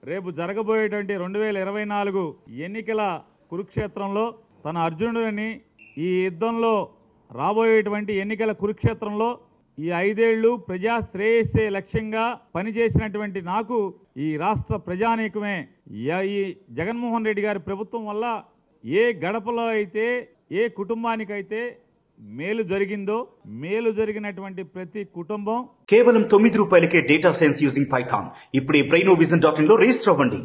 రేపు జరగబోయేటువంటి 2024 ఎన్నికల కురుక్షేత్రంలో తన అర్జునుడిని ఈ యుద్ధంలో రాబోయేటువంటి ఎన్నికల కురుక్షేత్రంలో ఈ 5 ఏళ్లు ప్రజా శ్రేయస్సే లక్ష్యంగా పనిచేసినటువంటి నాకు ఈ రాష్ట్ర ప్రజానీకమే ఈ జగన్మోహన్ రెడ్డి గారి ప్రభుత్వం వల్ల ఏ గడపలో అయితే ఏ కుటుంబానికైతే మేలు జరిగిందో మేలు జరిగినటువంటి ప్రతి కుటుంబం కేవలం ₹9 డేటా సైన్స్ యూజింగ్ పైథాన్ ఇప్పుడే brainovision.in లో రిజిస్టర్ అవ్వండి.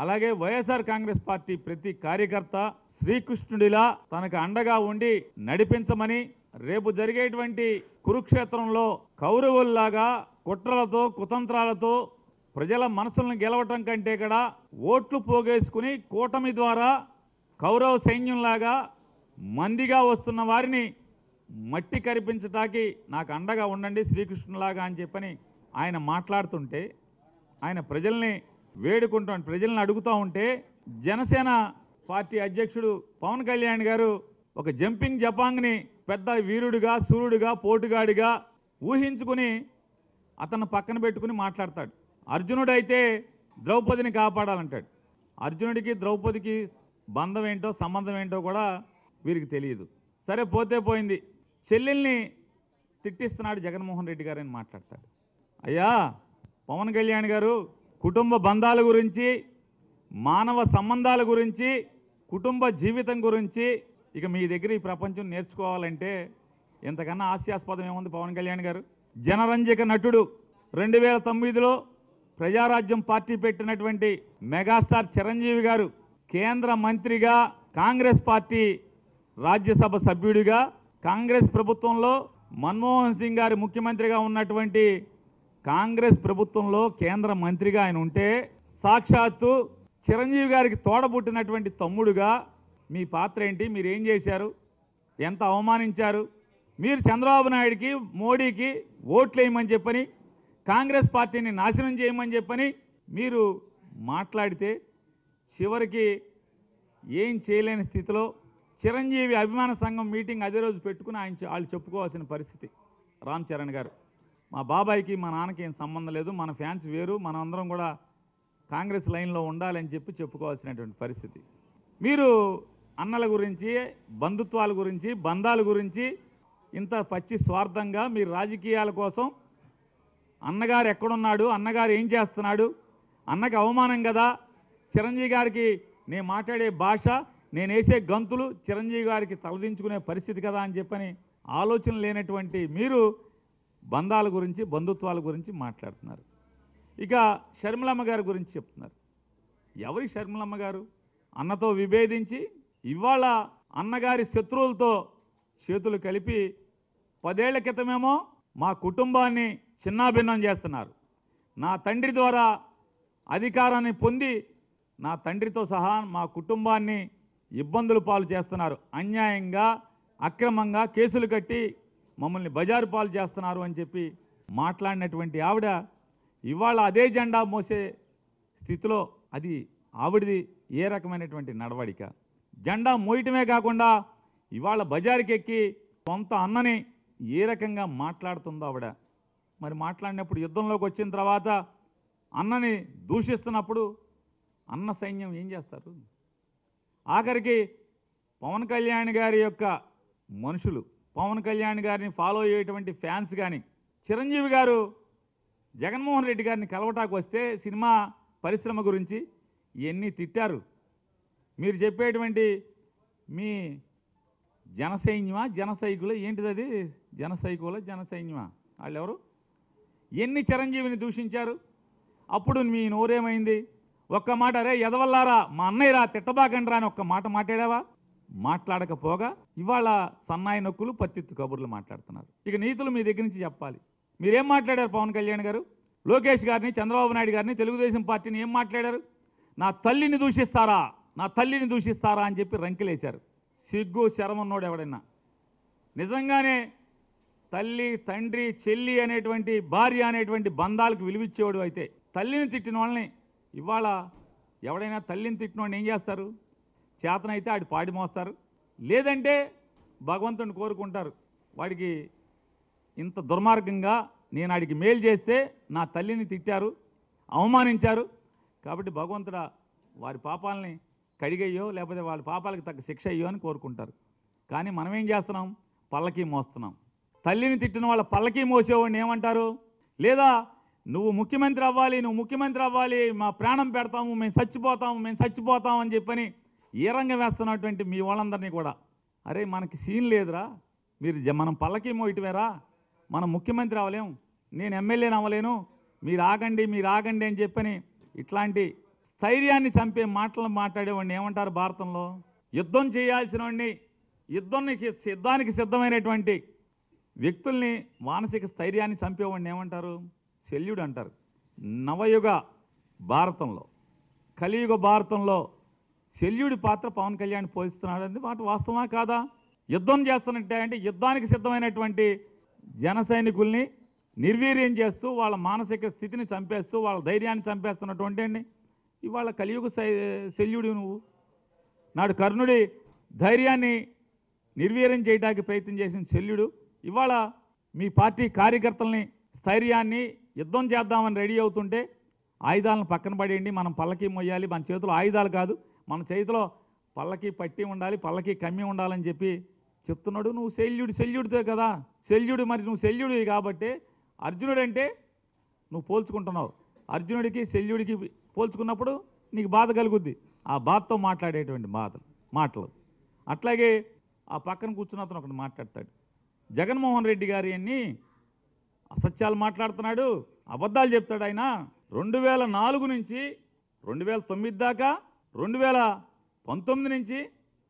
అలాగే వైఎస్ఆర్ కాంగ్రెస్ పార్టీ ప్రతి కార్యకర్త శ్రీకృష్ణుడిలా తనకు అండగా ఉండి నడిపించమని, రేపు జరిగేటువంటి కురుక్షేత్రంలో కౌరవుల్లాగా కుట్రలతో కుతంత్రాలతో ప్రజల మనసులను గెలవటం కంటే కూడా ఓట్లు పోగేసుకుని కూటమి ద్వారా కౌరవ సైన్యంలాగా మందిగా వస్తున్న వారిని మట్టి కరిపించటానికి నాకు అండగా ఉండండి శ్రీకృష్ణులాగా అని చెప్పని ఆయన మాట్లాడుతుంటే, ఆయన ప్రజల్ని వేడుకుంటూ ప్రజల్ని అడుగుతూ ఉంటే, జనసేన పార్టీ అధ్యక్షుడు పవన్ కళ్యాణ్ గారు ఒక జంపింగ్ జపాంగ్ని పెద్ద వీరుడిగా సూర్యుడిగా పోటుగాడిగా ఊహించుకుని అతను పక్కన పెట్టుకుని మాట్లాడతాడు. అర్జునుడైతే ద్రౌపదిని కాపాడాలంటాడు. అర్జునుడికి ద్రౌపదికి బంధం ఏంటో సంబంధం ఏంటో కూడా వీరికి తెలియదు. సరే పోతే పోయింది, చెల్లెల్ని తిట్టిస్తున్నాడు జగన్మోహన్ రెడ్డి గారు అని మాట్లాడతాడు. అయ్యా పవన్ కళ్యాణ్ గారు, కుటుంబ బంధాల గురించి, మానవ సంబంధాల గురించి, కుటుంబ జీవితం గురించి ఇక మీ దగ్గర ఈ ప్రపంచం నేర్చుకోవాలంటే ఇంతకన్నా హాస్యాస్పదం ఏముంది? పవన్ కళ్యాణ్ గారు జనరంజక నటుడు. 2009లో ప్రజారాజ్యం పార్టీ పెట్టినటువంటి మెగాస్టార్ చిరంజీవి గారు కేంద్ర మంత్రిగా, కాంగ్రెస్ పార్టీ రాజ్యసభ సభ్యుడిగా, కాంగ్రెస్ ప్రభుత్వంలో మన్మోహన్ సింగ్ గారి ముఖ్యమంత్రిగా ఉన్నటువంటి కాంగ్రెస్ ప్రభుత్వంలో కేంద్ర మంత్రిగా ఆయన ఉంటే, సాక్షాత్తు చిరంజీవి గారికి తోడబుట్టినటువంటి తమ్ముడుగా మీ పాత్ర ఏంటి? మీరు ఏం చేశారు? ఎంత అవమానించారు? మీరు చంద్రబాబు నాయుడికి, మోడీకి ఓట్లు వేయమని చెప్పని, కాంగ్రెస్ పార్టీని నాశనం చేయమని చెప్పని మీరు మాట్లాడితే చివరికి ఏం చేయలేని స్థితిలో చిరంజీవి అభిమాన సంఘం మీటింగ్ అదే రోజు పెట్టుకుని వాళ్ళు చెప్పుకోవాల్సిన పరిస్థితి. రామ్ చరణ్ గారు, మా బాబాయికి మా నాన్నకి ఏం సంబంధం లేదు, మన ఫ్యాన్స్ వేరు, మనం అందరం కూడా కాంగ్రెస్ లైన్లో ఉండాలని చెప్పి చెప్పుకోవాల్సినటువంటి పరిస్థితి. మీరు అన్నల గురించి, బంధుత్వాల గురించి, బంధాల గురించి ఇంత పచ్చి స్వార్థంగా మీరు రాజకీయాల కోసం అన్నగారు ఎక్కడున్నాడు, అన్నగారు ఏం చేస్తున్నాడు, అన్నకి అవమానం కదా, చిరంజీవి గారికి నేను మాట్లాడే భాష, నేను వేసే గంతులు చిరంజీవి గారికి తలదించుకునే పరిస్థితి కదా అని చెప్పని ఆలోచన లేనటువంటి మీరు బంధాల గురించి, బంధుత్వాల గురించి మాట్లాడుతున్నారు. ఇక షర్మిలమ్మ గారి గురించి చెప్తున్నారు. ఎవరి షర్మిలమ్మ గారు? అన్నతో విభేదించి ఇవాళ అన్నగారి శత్రువులతో చేతులు కలిపి 10 ఏళ్ల క్రితమేమో మా కుటుంబాన్ని చిన్నాభిన్నం చేస్తున్నారు. నా తండ్రి ద్వారా అధికారాన్ని పొంది నా తండ్రితో సహా మా కుటుంబాన్ని ఇబ్బందుల పాలు చేస్తున్నారు, అన్యాయంగా అక్రమంగా కేసులు కట్టి మమ్మల్ని బజారు పాలు చేస్తున్నారు అని చెప్పి మాట్లాడినటువంటి ఆవిడ ఇవాళ అదే జెండా మోసే స్థితిలో అది ఆవిడది ఏ రకమైనటువంటి నడవడిక? జెండా మోయటమే కాకుండా ఇవాళ బజారుకి ఎక్కి సొంత అన్నని ఏ రకంగా మాట్లాడుతుందో ఆవిడ. మరి మాట్లాడినప్పుడు యుద్ధంలోకి వచ్చిన తర్వాత అన్నని దూషిస్తున్నప్పుడు అన్న సైన్యం ఏం చేస్తారు? ఆఖరికి పవన్ కళ్యాణ్ గారి యొక్క మనుషులు, పవన్ కళ్యాణ్ గారిని ఫాలో అయ్యేటువంటి ఫ్యాన్స్ కానీ, చిరంజీవి గారు జగన్మోహన్ రెడ్డి గారిని కలవటానికి వస్తే సినిమా పరిశ్రమ గురించి ఇవన్నీ తిట్టారు. మీరు చెప్పేటువంటి మీ జనసైన్యమా, జనసైకుల ఏంటిది? అది జనసైకుల, జనసైన్యమా? వాళ్ళెవరు? ఎన్ని చిరంజీవిని దూషించారు? అప్పుడు మీ నోరేమైంది? ఒక్క మాట, అరే ఎదవల్లారా, మా అన్నయ్య రా, తిట్టబాకండి రా అని ఒక్క మాట మాట్లాడావా? మాట్లాడకపోగా ఇవాళ సన్నాయి నొక్కులు, పత్తిత్తు కబుర్లు మాట్లాడుతున్నారు. ఇక నీతులు మీ దగ్గర నుంచి చెప్పాలి. మీరేం మాట్లాడారు? పవన్ కళ్యాణ్ గారు లోకేష్ గారిని, చంద్రబాబు నాయుడు గారిని, తెలుగుదేశం పార్టీని ఏం మాట్లాడారు? నా తల్లిని దూషిస్తారా, నా తల్లిని దూషిస్తారా అని చెప్పి రంకెలేశారు. సిగ్గు శరమన్నోడు ఎవడైనా నిజంగానే తల్లి, తండ్రి, చెల్లి అనేటువంటి, భార్య అనేటువంటి బంధాలకు విలువిచ్చేవాడు అయితే తల్లిని తిట్టిన వాళ్ళని ఇవాళ ఎవడైనా తల్లిని తిట్టిన వాడిని ఏం చేస్తారు? చేతనైతే ఆడి పాడి మోస్తారు, లేదంటే భగవంతుని కోరుకుంటారు. వాడికి ఇంత దుర్మార్గంగా నేను ఆడికి మేలు చేస్తే నా తల్లిని తిట్టారు, అవమానించారు, కాబట్టి భగవంతుడా వారి పాపాలని కడిగయ్యో లేకపోతే వాళ్ళ పాపాలకు తగ్గ శిక్ష అయ్యో అని కోరుకుంటారు. కానీ మనం ఏం చేస్తున్నాం? పల్లకీ మోస్తున్నాం. తల్లిని తిట్టిన వాళ్ళ పల్లకీ మోసేవాడిని ఏమంటారు? లేదా నువ్వు ముఖ్యమంత్రి అవ్వాలి, మా ప్రాణం పెడతాము, మేము చచ్చిపోతాము అని చెప్పని ఏ రంగం వేస్తున్నటువంటి మీ వాళ్ళందరినీ కూడా, అరే మనకి సీన్ లేదురా, మనం పల్లకీ మోయటమేరా, మనం ముఖ్యమంత్రి అవ్వలేము, నేను ఎమ్మెల్యేని అవ్వలేను, మీరు ఆగండి అని చెప్పని ఇట్లాంటి స్థైర్యాన్ని చంపే మాటలు మాట్లాడేవాడిని ఏమంటారు భారతంలో? యుద్ధం చేయాల్సిన వాడిని, యుద్ధానికి సిద్ధమైనటువంటి వ్యక్తుల్ని మానసిక స్థైర్యాన్ని చంపేవాడిని ఏమంటారు? శల్యుడు అంటారు. నవయుగ భారతంలో, కలియుగ భారతంలో శల్యుడి పాత్ర పవన్ కళ్యాణ్ పోషిస్తున్నాడు అనేది మాట వాస్తవమా కాదా? యుద్ధం చేస్తున్నట్టే అంటే యుద్ధానికి సిద్ధమైనటువంటి జన సైనికుల్ని నిర్వీర్యం చేస్తూ వాళ్ళ మానసిక స్థితిని చంపేస్తూ వాళ్ళ ధైర్యాన్ని చంపేస్తున్నటువంటి అండి ఇవాళ కలియుగ శల్యుడు నువ్వు. నాడు కర్ణుడి ధైర్యాన్ని నిర్వీర్యం చేయడానికి ప్రయత్నం చేసిన శల్యుడు ఇవాళ మీ పార్టీ కార్యకర్తల్ని స్థైర్యాన్ని యుద్ధం చేద్దామని రెడీ అవుతుంటే ఆయుధాలను పక్కన పడేయండి, మనం పల్లకీ మొయ్యాలి, మన చేతిలో ఆయుధాలు కాదు, మన చేతిలో పల్లకీ పట్టి ఉండాలి, పల్లకీ కమ్మి ఉండాలని చెప్పి చెప్తున్నాడు. నువ్వు శల్యుడితో కదా శల్యుడు. మరి నువ్వు శల్యుడివి కాబట్టి అర్జునుడు అంటే నువ్వు పోల్చుకుంటున్నావు. అర్జునుడికి శల్యుడికి పోల్చుకున్నప్పుడు నీకు బాధ కలుగుద్ది. ఆ బాధతో మాట్లాడేటువంటి మాటలు. అట్లాగే ఆ పక్కన కూర్చున్న అతను ఒకటి మాట్లాడతాడు. జగన్మోహన్ రెడ్డి గారి అన్ని అసత్యాలు మాట్లాడుతున్నాడు, అబద్ధాలు చెప్తాడు. ఆయన 2004 నుంచి 2009 దాకా, 2019 నుంచి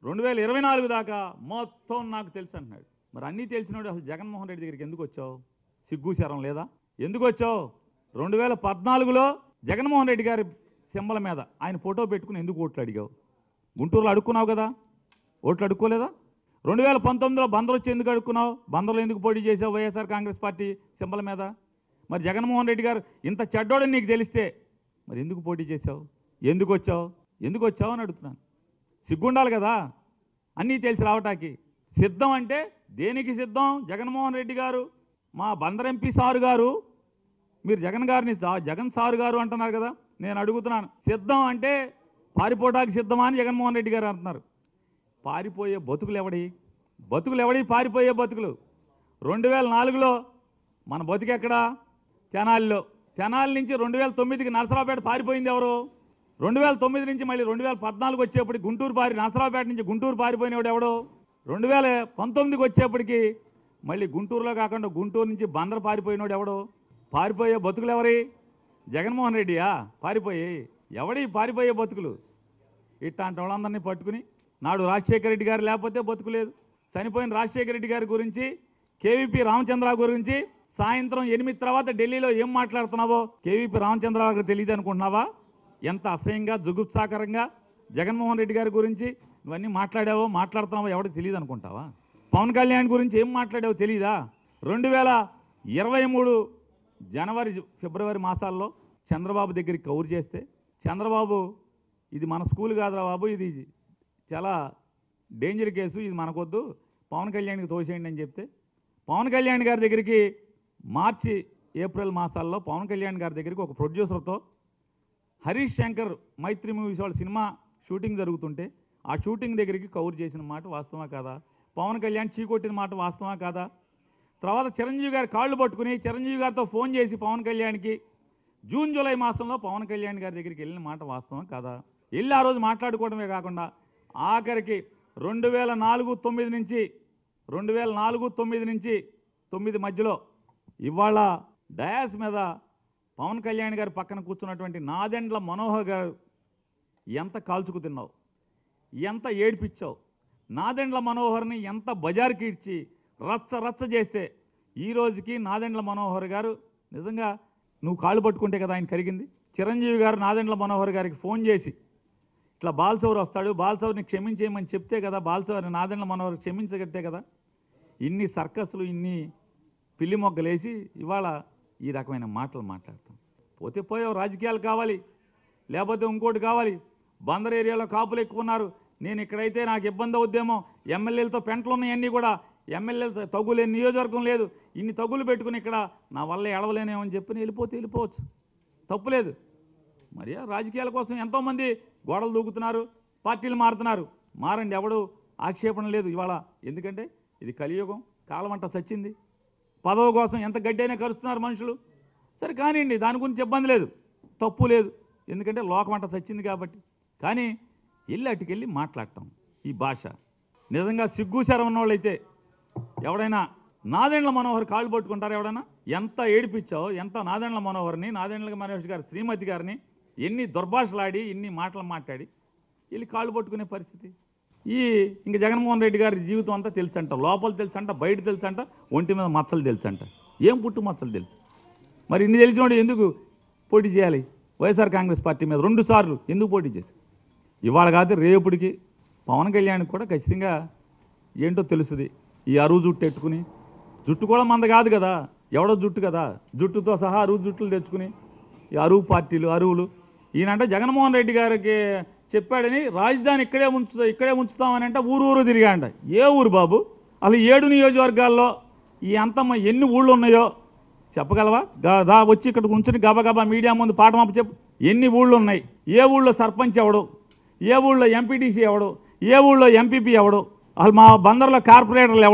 2024 దాకా మొత్తం నాకు తెలుసు అంటున్నాడు. మరి అన్నీ తెలిసినాడు అసలు జగన్మోహన్ రెడ్డి దగ్గరికి ఎందుకు వచ్చావు? సిగ్గు శరం లేదా? ఎందుకు వచ్చావు? 2014లో జగన్మోహన్ రెడ్డి గారి సింబల్ మీద ఆయన ఫోటో పెట్టుకుని ఎందుకు ఓట్లు అడిగావు? గుంటూరులో అడుక్కున్నావు కదా, ఓట్లు అడుక్కోలేదా? 2019లో బందరు వచ్చి ఎందుకు అడుక్కున్నావు? బందరులో ఎందుకు పోటీ చేసావు వైఎస్ఆర్ కాంగ్రెస్ పార్టీ సింబల్ మీద? మరి జగన్మోహన్ రెడ్డి గారు ఇంత చెడ్డోడని నీకు తెలిస్తే మరి ఎందుకు పోటీ చేసావు? ఎందుకు వచ్చావు అని అడుగుతున్నాను. సిగ్గుండాలి కదా అన్నీ తెలిసి రావటానికి. సిద్ధం అంటే దేనికి సిద్ధం? జగన్మోహన్ రెడ్డి గారు మా బందర్ ఎంపీ సారు గారు, మీరు జగన్ సారు గారు అంటున్నారు కదా, నేను అడుగుతున్నాను సిద్ధం అంటే పారిపోవడానికి సిద్ధమా అని జగన్మోహన్ రెడ్డి గారు అంటున్నారు. పారిపోయే బతుకులు ఎవడి పారిపోయే బతుకులు? 2004లో మన బతుకెక్కడా? తెనాలి నుంచి 2009కి నరసరావుపేట పారిపోయింది ఎవరు? 2009 నుంచి మళ్ళీ 2014 వచ్చేప్పటికి నరసరావుపేట నుంచి గుంటూరు పారిపోయినవాడు ఎవడు? 2019కి వచ్చేప్పటికి మళ్ళీ గుంటూరులో కాకుండా గుంటూరు నుంచి బందర్ పారిపోయినవాడు ఎవడు? పారిపోయే బతుకులు ఎవరి? జగన్మోహన్ రెడ్డియా పారిపోయే బతుకులు? ఇట్లాంటి వాళ్ళందరినీ పట్టుకుని నాడు రాజశేఖర రెడ్డి గారు లేకపోతే బతుకు లేదు. చనిపోయిన రాజశేఖర రెడ్డి గారి గురించి, కేవీపీ రామచంద్రరావు గురించి సాయంత్రం 8 తర్వాత ఢిల్లీలో ఏం మాట్లాడుతున్నావో కేవీపీ రామచంద్రరావు గారికి తెలియదు అనుకుంటున్నావా? ఎంత అసహ్యంగా జుగుప్సాకరంగా జగన్మోహన్ రెడ్డి గారి గురించి ఇవన్నీ మాట్లాడుతున్నావో ఎవరికి తెలియదు అనుకుంటావా? పవన్ కళ్యాణ్ గురించి ఏం మాట్లాడావో తెలీదా? 2023 జనవరి ఫిబ్రవరి మాసాల్లో చంద్రబాబు దగ్గరికి కౌరు చేస్తే చంద్రబాబు ఇది మన స్కూల్ కాదురా బాబు, ఇది చాలా డేంజర్ కేసు, ఇది మనకొద్దు, పవన్ కళ్యాణ్కి తోసేయండి అని చెప్తే పవన్ కళ్యాణ్ గారి దగ్గరికి మార్చి ఏప్రిల్ మాసాల్లో పవన్ కళ్యాణ్ గారి దగ్గరికి ఒక ప్రొడ్యూసర్తో హరీష్ శంకర్ మైత్రి మూవీస్ వాళ్ళ సినిమా షూటింగ్ జరుగుతుంటే ఆ షూటింగ్ దగ్గరికి కౌరు చేసిన మాట వాస్తవా కాదా? పవన్ కళ్యాణ్ చీకొట్టిన మాట వాస్తవా కాదా? తర్వాత చిరంజీవి గారి కాళ్ళు పట్టుకుని చిరంజీవి గారితో ఫోన్ చేసి పవన్ కళ్యాణ్కి జూన్ జూలై మాసంలో పవన్ కళ్యాణ్ గారి దగ్గరికి వెళ్ళిన మాట వాస్తవం కాదా? వెళ్ళి ఆ రోజు మాట్లాడుకోవడమే కాకుండా ఆఖరికి 2004-9 నుంచి 9 మధ్యలో ఇవాళ డయాస్ మీద పవన్ కళ్యాణ్ గారి పక్కన కూర్చున్నటువంటి నాదెండ్ల మనోహర్ గారు ఎంత కాల్చుకు తిన్నావు, ఎంత ఏడిపించావు, నాదెండ్ల మనోహర్ని ఎంత బజార్కి ఇచ్చి రచ్చ చేస్తే ఈ రోజుకి నాదెండ్ల మనోహర్ గారు నిజంగా నువ్వు కాళ్ళు పట్టుకుంటే కదా ఆయన కరిగింది. చిరంజీవి గారు నాదెండ్ల మనోహర్ గారికి ఫోన్ చేసి ఇట్లా బాలసౌర్ వస్తాడు, బాలసౌర్ని క్షమించేయమని చెప్తే కదా బాలసౌర్ని నాదెండ్ల మనోహర్ క్షమించగట్టే కదా. ఇన్ని సర్కస్లు, ఇన్ని పిల్లి మొగ్గలేసి ఇవాళ ఈ రకమైన మాటలు మాట్లాడతాం. పోయావు, రాజకీయాలు కావాలి, లేకపోతే ఇంకోటి కావాలి. బందర్ ఏరియాలో కాపులు ఎక్కువ ఉన్నారు, నేను ఇక్కడైతే నాకు ఇబ్బంది అవుద్దేమో, ఎమ్మెల్యేలతో పెంటలు ఉన్నాయన్నీ కూడా, ఎమ్మెల్యేలతో తగ్గులేని నియోజకవర్గం లేదు, ఇన్ని తగ్గులు పెట్టుకుని ఇక్కడ నా వల్ల ఎడవలేనేమని చెప్పి వెళ్ళిపోవచ్చు, తప్పులేదు. మరి ఆ రాజకీయాల కోసం ఎంతోమంది గోడలు దూకుతున్నారు, పార్టీలు మారుతున్నారు. మారండి, ఎవడు ఆక్షేపణ లేదు ఇవాళ. ఎందుకంటే ఇది కలియుగం, కాలమంట చచ్చింది. పదవి కోసం ఎంత గడ్డైనా కలుస్తున్నారు మనుషులు. సరే కానివ్వండి, దాని గురించి ఇబ్బంది లేదు, తప్పు లేదు. ఎందుకంటే లోకమంట చచ్చింది కాబట్టి. కానీ అటుకెళ్ళి మాట్లాడటం ఈ భాష నిజంగా సిగ్గుశరం ఉన్నవాళ్ళైతే ఎవడైనా నాదెండ్ల మనోహర్ కాళ్ళు పట్టుకుంటారు. ఎవడైనా ఎంత ఏడిపించావు, ఎంత నాదెండ్ల మనోహర్ని, నాదెండ్ల మనోహర్ గారు శ్రీమతి గారిని ఎన్ని దుర్భాషలాడి ఎన్ని మాటలు మాట్లాడి వెళ్ళి కాళ్ళు పట్టుకునే పరిస్థితి. ఇంక జగన్మోహన్ రెడ్డి గారి జీవితం అంతా తెలుసంట, లోపల తెలుసంట, బయట తెలుసంట, ఒంటి మీద మచ్చలు తెలుసంట, ఏం పుట్టు మచ్చలు తెలుసు. మరి ఇన్ని తెలిసినోడు ఎందుకు పోటీ చేయాలి? వైఎస్ఆర్ కాంగ్రెస్ పార్టీ మీద 2 సార్లు ఎందుకు పోటీ చేసి? ఇవాళ కాదు రేపటికి పవన్ కళ్యాణ్కి కూడా ఖచ్చితంగా ఏంటో తెలుస్తుంది. ఈ అరువు జుట్టు ఎట్టుకుని, జుట్టు కూడా మంద కాదు కదా, ఎవడో జుట్టు కదా, జుట్టుతో సహా అరువు జుట్టులు తెచ్చుకుని ఈ అరువు పార్టీలు అరువులు. ఈయనంటే జగన్మోహన్ రెడ్డి గారికి చెప్పాడని రాజధాని ఇక్కడే ఉంచుతామని అంటే ఊరు తిరిగాంట. ఏ ఊరు బాబు? అసలు 7 నియోజకవర్గాల్లో ఈ అంతమ్మ ఎన్ని ఊళ్ళు ఉన్నాయో చెప్పగలవా? వచ్చి ఇక్కడ ఉంచుని గబగబా మీడియా ముందు పాఠమాప చెప్పు. ఎన్ని ఊళ్ళు ఉన్నాయి? ఏ ఊళ్ళో సర్పంచ్ ఎవడు? ఏ ఊళ్ళో ఎంపీటీసీ ఎవడు? ఏ ఊళ్ళో ఎంపీపీ ఎవడు? అసలు మా బందర్లో కార్పొరేటర్లు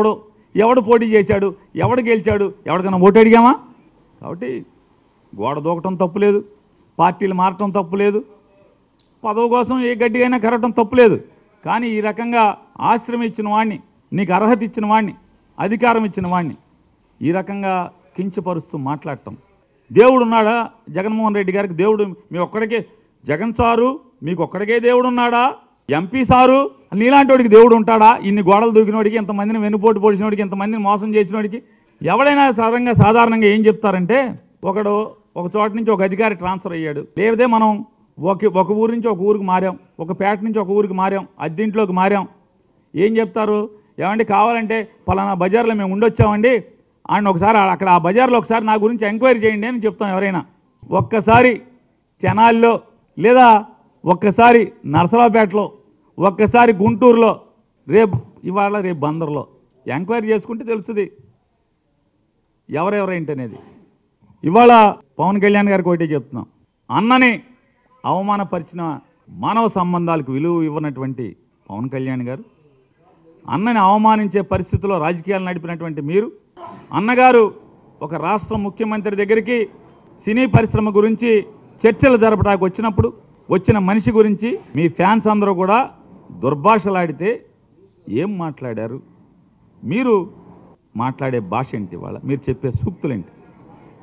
ఎవడు పోటీ చేశాడు? ఎవడు గెలిచాడు? ఎవరికైనా ఓటు అడిగామా? కాబట్టి గోడ దూకటం తప్పులేదు, పార్టీలు మారటం తప్పులేదు, పదవి కోసం ఏ గడ్డిగైనా కరగటం తప్పులేదు. కానీ ఈ రకంగా ఆశ్రమం ఇచ్చిన వాడిని, నీకు అర్హత ఇచ్చిన వాడిని, అధికారం ఇచ్చిన వాడిని ఈ రకంగా కించపరుస్తూ మాట్లాడటం. దేవుడు ఉన్నాడా జగన్మోహన్ రెడ్డి గారికి? దేవుడు మీ ఒక్కడికే, జగన్ సారు మీకు ఒక్కడికే దేవుడు ఉన్నాడా? ఎంపీ సారు నీలాంటి వాడికి దేవుడు ఉంటాడా? ఇన్ని గోడలు దూకినోడికి, ఇంతమందిని వెన్నుపోటు పొడిచినోడికి, ఇంతమందిని మోసం చేసినోడికి ఎవడైనా సాధారణంగా ఏం చెప్తారంటే, ఒక చోట నుంచి ఒక అధికారి ట్రాన్స్ఫర్ అయ్యాడు, లేదే మనం ఒక ఊరు నుంచి ఒక ఊరికి మారాం, ఒక పేట నుంచి ఒక ఊరికి మారాం, అద్దెంట్లోకి మారాం. ఏం చెప్తారు? ఏమంటే కావాలంటే పలానా బజార్లో మేము ఉండొచ్చామండి, ఆయన ఒకసారి అక్కడ ఆ బజార్లో ఒకసారి నా గురించి ఎంక్వైరీ చేయండి అని చెప్తాం. ఎవరైనా ఒక్కసారి తెనాలిలో, లేదా ఒక్కసారి నరసరావుపేటలో, ఒక్కసారి గుంటూరులో, ఇవాళ రేపు బందర్లో ఎంక్వైరీ చేసుకుంటే తెలుస్తుంది ఎవరెవరేంటనేది. ఇవాళ పవన్ కళ్యాణ్ గారికి ఒకటే చెప్తున్నాం, అన్నని అవమానపరిచిన మానవ సంబంధాలకు విలువ ఇవ్వనటువంటి పవన్ కళ్యాణ్ గారు, అన్నని అవమానించే పరిస్థితిలో రాజకీయాలు నడిపినటువంటి మీరు, అన్నగారు ఒక రాష్ట్ర ముఖ్యమంత్రి దగ్గరికి సినీ పరిశ్రమ గురించి చర్చలు జరపడానికి వచ్చినప్పుడు వచ్చిన మనిషి గురించి మీ ఫ్యాన్స్ అందరూ కూడా దుర్భాషలాడితే ఏం మాట్లాడారు? మీరు మాట్లాడే భాష ఏంటి? ఇవాళ మీరు చెప్పే సూక్తులేంటి?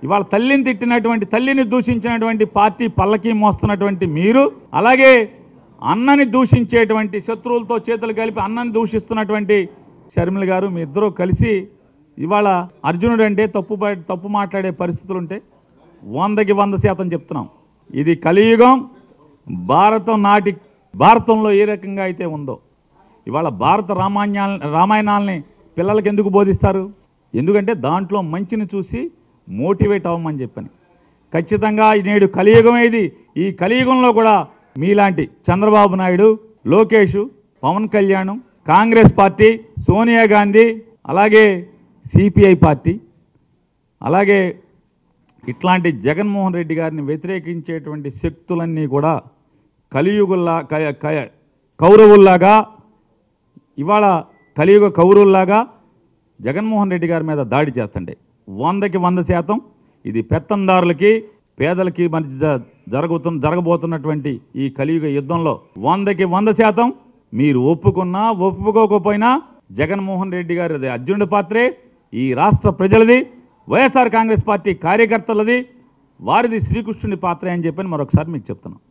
ఇవాళ తల్లిని తిట్టినటువంటి, తల్లిని దూషించినటువంటి పార్టీ పల్లకి మోస్తున్నటువంటి మీరు, అలాగే అన్నని దూషించేటువంటి, శత్రువులతో చేతులు కలిపి అన్నని దూషిస్తున్నటువంటి షర్మిల గారు, మీ ఇద్దరూ కలిసి ఇవాళ అర్జునుడు అంటే తప్పు మాట్లాడే పరిస్థితులుంటే 100కి 100% చెప్తున్నాం. ఇది కలియుగం. భారతంలో ఏ రకంగా అయితే ఉందో ఇవాళ భారత రామాయణాలని పిల్లలకి ఎందుకు బోధిస్తారు? ఎందుకంటే దాంట్లో మంచిని చూసి మోటివేట్ అవ్వమని చెప్పని. ఖచ్చితంగా నేడు కలియుగం ఏది. ఈ కలియుగంలో కూడా మీలాంటి చంద్రబాబు నాయుడు, లోకేష్, పవన్ కళ్యాణ్, కాంగ్రెస్ పార్టీ, సోనియా గాంధీ, అలాగే సిపిఐ పార్టీ, అలాగే ఇట్లాంటి జగన్మోహన్ రెడ్డి గారిని వ్యతిరేకించేటువంటి శక్తులన్నీ కూడా కౌరవుల్లాగా, ఇవాళ కలియుగ కౌరవుల్లాగా జగన్మోహన్ రెడ్డి గారి మీద దాడి చేస్తుండే. 100కి 100% ఇది పెత్తందారులకి పేదలకి మధ్య జరగబోతున్నటువంటి ఈ కలియుగ యుద్ధంలో 100కి 100% మీరు ఒప్పుకున్నా ఒప్పుకోకపోయినా జగన్మోహన్ రెడ్డి గారిది అర్జునుడి పాత్రే, ఈ రాష్ట్ర ప్రజలది, వైఎస్ఆర్ కాంగ్రెస్ పార్టీ కార్యకర్తలది, వారిది శ్రీకృష్ణుని పాత్రే అని చెప్పని మరొకసారి మీకు చెప్తున్నాం.